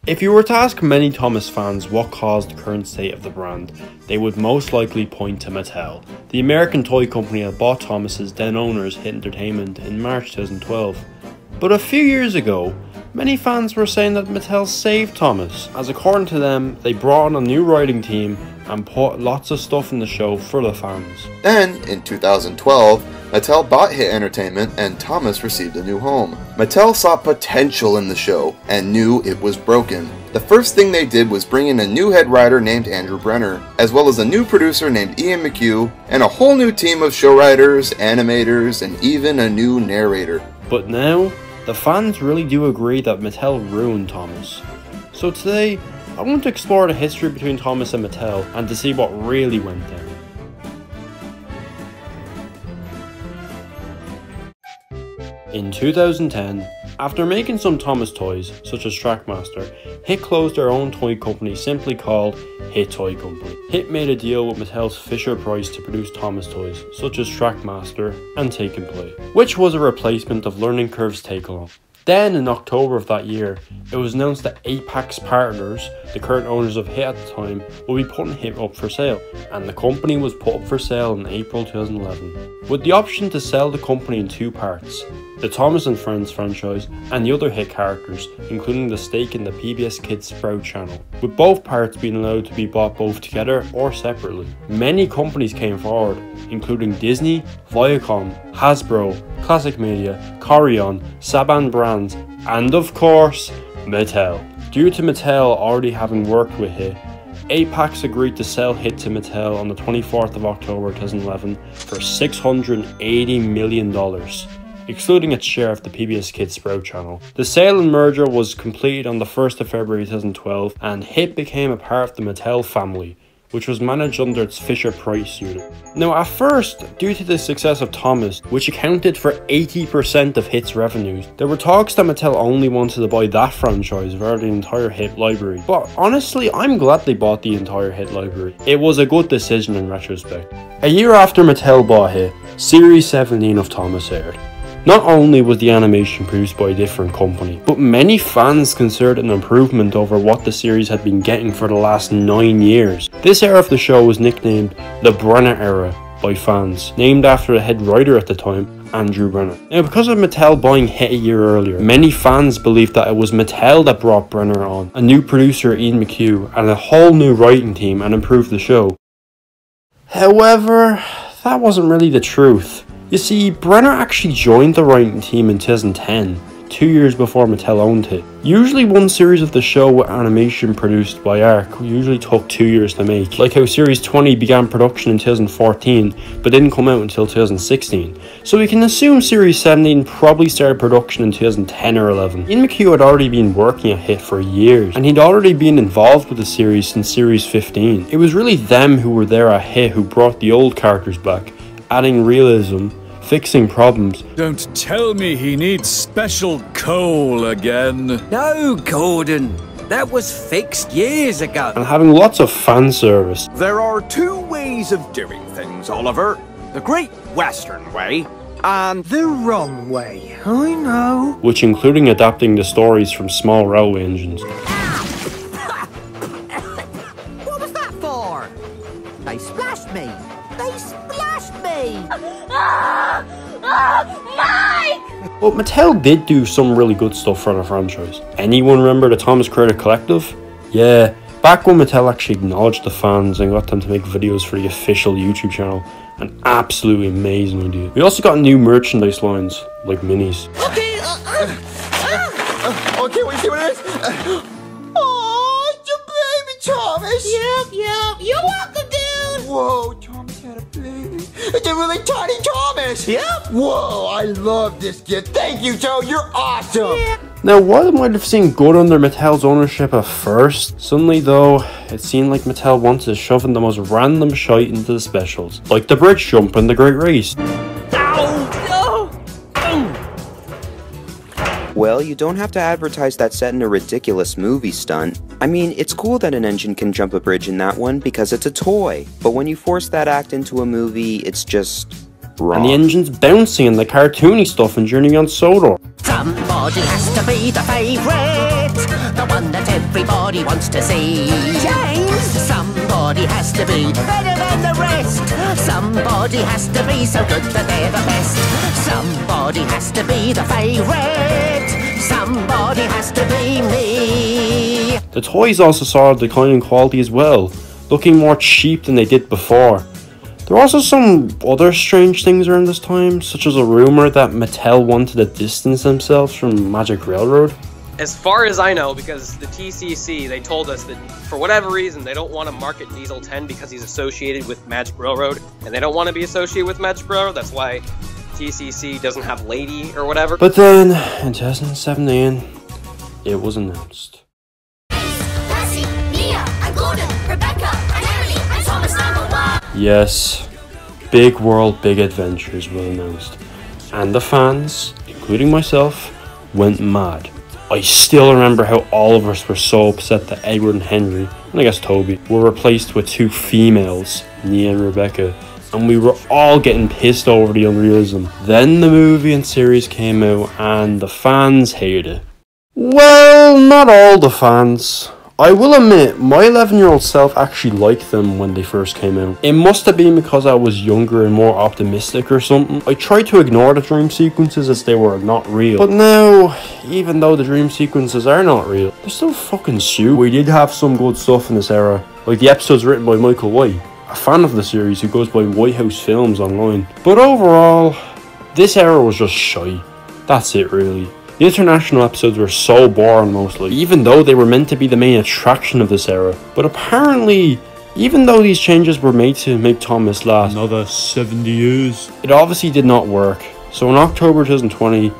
If you were to ask many Thomas fans what caused the current state of the brand, they would most likely point to Mattel, the American toy company that bought Thomas's then owners Hit Entertainment in March 2012. But a few years ago, many fans were saying that Mattel saved Thomas, as according to them, they brought on a new writing team and put lots of stuff in the show for the fans. Then, in 2012, Mattel bought Hit Entertainment and Thomas received a new home. Mattel saw potential in the show and knew it was broken. The first thing they did was bring in a new head writer named Andrew Brenner, as well as a new producer named Ian McHugh, and a whole new team of show writers, animators, and even a new narrator. But now, the fans really do agree that Mattel ruined Thomas. So today, I want to explore the history between Thomas and Mattel and to see what really went down. In 2010, after making some Thomas toys, such as Trackmaster, Hit closed their own toy company simply called Hit Toy Company. Hit made a deal with Mattel's Fisher-Price to produce Thomas toys, such as Trackmaster and Take and Play, which was a replacement of Learning Curve's Take-Along. Then, in October of that year, it was announced that Apex Partners, the current owners of Hit at the time, will be putting Hit up for sale, and the company was put up for sale in April 2011, with the option to sell the company in two parts: the Thomas & Friends franchise and the other Hit characters, including the stake in the PBS Kids Sprout channel, with both parts being allowed to be bought both together or separately. Many companies came forward, including Disney, Viacom, Hasbro, Classic Media, Corion, Saban Brands, and of course, Mattel. Due to Mattel already having worked with Hit, Apex agreed to sell Hit to Mattel on the 24th of October 2011 for $680 million. Excluding its share of the PBS Kids Sprout channel. The sale and merger was completed on the 1st of February 2012, and Hit became a part of the Mattel family, which was managed under its Fisher-Price unit. Now at first, due to the success of Thomas, which accounted for 80% of Hit's revenues, there were talks that Mattel only wanted to buy that franchise rather than the entire Hit library. But honestly, I'm glad they bought the entire Hit library. It was a good decision in retrospect. A year after Mattel bought Hit, Series 17 of Thomas aired. Not only was the animation produced by a different company, but many fans considered an improvement over what the series had been getting for the last 9 years. This era of the show was nicknamed the Brenner era by fans, named after the head writer at the time, Andrew Brenner. Now, because of Mattel buying Hit a year earlier, many fans believed that it was Mattel that brought Brenner on, a new producer Ian McHugh, and a whole new writing team, and improved the show. However, that wasn't really the truth. You see, Brenner actually joined the writing team in 2010, 2 years before Mattel owned Hit. Usually one series of the show with animation produced by ARC usually took 2 years to make, like how Series 20 began production in 2014 but didn't come out until 2016. So we can assume Series 17 probably started production in 2010 or 11. Ian McHugh had already been working at Hit for years, and he'd already been involved with the series since Series 15. It was really them who were there at Hit who brought the old characters back, adding realism, fixing problems. Don't tell me he needs special coal again. No, Gordon. That was fixed years ago. And having lots of fan service. There are two ways of doing things, Oliver. The Great Western Way and the wrong way. I know. Which including adapting the stories from small railway engines. What was that for? They splashed me. They splashed me. Mike! But Mattel did do some really good stuff for the franchise. Anyone remember the Thomas Creator Collective? Yeah, back when Mattel actually acknowledged the fans and got them to make videos for the official YouTube channel. An absolutely amazing idea. We also got new merchandise lines, like minis. Okay, okay, what you see what it is? Oh, it's your baby, Thomas! Yep, you're welcome, dude! Whoa, Thomas had a baby. It's a really tiny Thomas! Yep! Whoa, I love this kid. Thank you, Joe, you're awesome! Yeah. Now, while it might have seemed good under Mattel's ownership at first, suddenly though, it seemed like Mattel wanted to shove in the most random shite into the specials, like the bridge jump and the Great Race. Well, you don't have to advertise that set in a ridiculous movie stunt. I mean, it's cool that an engine can jump a bridge in that one because it's a toy, but when you force that act into a movie, it's just wrong. And the engine's bouncing and the cartoony stuff in Journey on Sodor. Somebody has to be the favorite. The the one that everybody wants to see. James! Somebody has to be better than the rest. Somebody has to be so good that they're the best. Somebody has to be the favourite. Somebody has to be me. The toys also saw a decline in quality as well, looking more cheap than they did before. There were also some other strange things around this time, such as a rumour that Mattel wanted to distance themselves from Magic Railroad. As far as I know, because the TCC, they told us that for whatever reason, they don't want to market Diesel 10 because he's associated with Magic Railroad, and they don't want to be associated with Magic Railroad. That's why TCC doesn't have Lady or whatever. But then, in 2017, it was announced. Lassie, Mia, and Gordon, Rebecca, and Emily, and Thomas #1. Yes, Big World Big Adventures was announced, and the fans, including myself, went mad. I still remember how all of us were so upset that Edward and Henry, and I guess Toby, were replaced with two females, Nia and Rebecca, and we were all getting pissed over the unrealism. Then the movie and series came out and the fans hated it. Well, not all the fans. I will admit, my 11-year-old self actually liked them when they first came out. It must have been because I was younger and more optimistic or something. I tried to ignore the dream sequences as they were not real. But now, even though the dream sequences are not real, they're still fucking stupid. We did have some good stuff in this era, like the episodes written by Michael White, a fan of the series who goes by White House Films online. But overall, this era was just shy. That's it really. The international episodes were so boring mostly, even though they were meant to be the main attraction of this era. But apparently, even though these changes were made to make Thomas last Another 70 years. it obviously did not work. So in October 2020,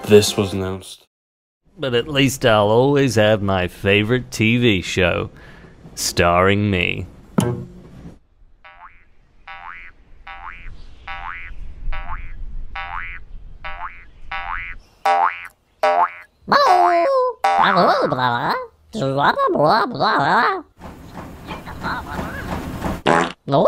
this was announced. But at least I'll always have my favorite TV show, starring me. No?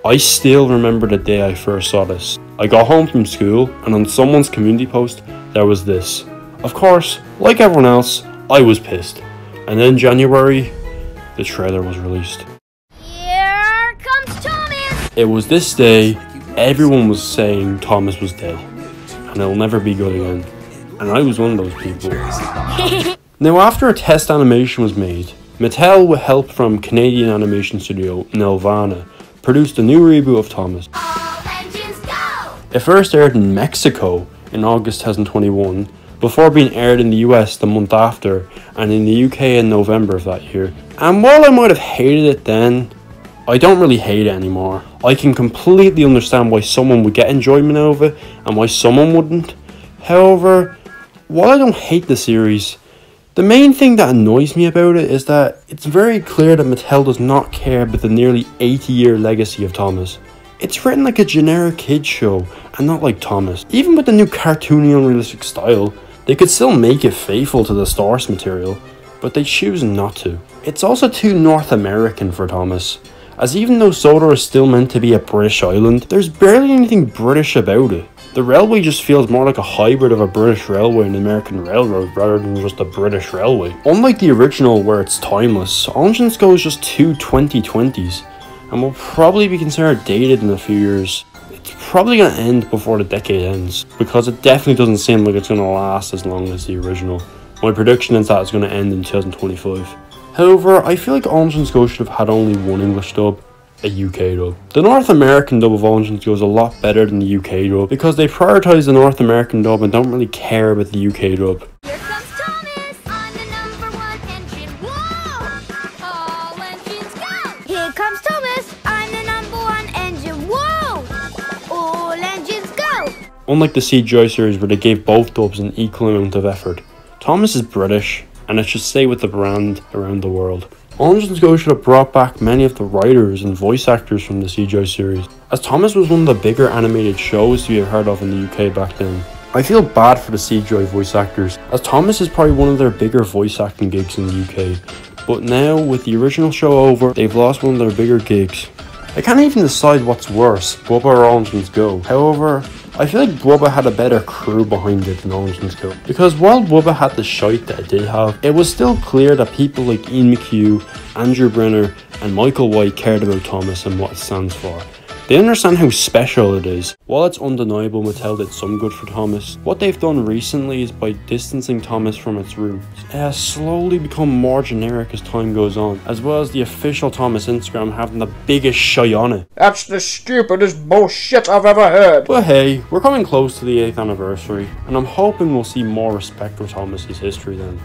I still remember the day I first saw this. I got home from school and on someone's community post there was this. Of course, like everyone else, I was pissed. And then in January, the trailer was released. Here comes Thomas! It was this day, everyone was saying Thomas was dead. And it'll never be good again. And I was one of those people. Now after a test animation was made, Mattel with help from Canadian animation studio Nelvana produced a new reboot of Thomas. All engines go! It first aired in Mexico in August 2021, before being aired in the US the month after, and in the UK in November of that year. And while I might have hated it then, I don't really hate it anymore. I can completely understand why someone would get enjoyment out of it, and why someone wouldn't. However, while I don't hate the series, the main thing that annoys me about it is that it's very clear that Mattel does not care about the nearly 80-year legacy of Thomas. It's written like a generic kids show, and not like Thomas. Even with the new cartoony unrealistic style, they could still make it faithful to the source material, but they choose not to. It's also too North American for Thomas, as even though Sodor is still meant to be a British island, there's barely anything British about it. The railway just feels more like a hybrid of a British railway and American railroad rather than just a British railway. Unlike the original where it's timeless, Orange and Skull is just two 2020s and will probably be considered dated in a few years. It's probably going to end before the decade ends, because it definitely doesn't seem like it's going to last as long as the original. My prediction is that it's going to end in 2025. However, I feel like Orange and Skull should have had only one English dub, a UK dub. The North American dub of Orange and Skull is a lot better than the UK dub, because they prioritise the North American dub and don't really care about the UK dub. Here comes Thomas on the #1 engine. Whoa! All engines go! Here comes Thomas on the #1 engine. Whoa! All engines go! Unlike the CGI series where they gave both dubs an equal amount of effort, Thomas is British, and it should stay with the brand around the world. Orange and Skull should have brought back many of the writers and voice actors from the CGI series, as Thomas was one of the bigger animated shows we have heard of in the UK back then. I feel bad for the CGI voice actors, as Thomas is probably one of their bigger voice acting gigs in the UK, but now with the original show over, they've lost one of their bigger gigs. I can't even decide what's worse, Bubba or Orange Means Go. However, I feel like Bubba had a better crew behind it than Orange Means Go. Because while Bubba had the shite that it did have, it was still clear that people like Ian McHugh, Andrew Brenner and Michael White cared about Thomas and what it stands for. They understand how special it is. While it's undeniable Mattel did some good for Thomas, what they've done recently is by distancing Thomas from its roots. It has slowly become more generic as time goes on, as well as the official Thomas Instagram having the biggest shy on it. That's the stupidest bullshit I've ever heard. But hey, we're coming close to the 8th anniversary, and I'm hoping we'll see more respect for Thomas's history then.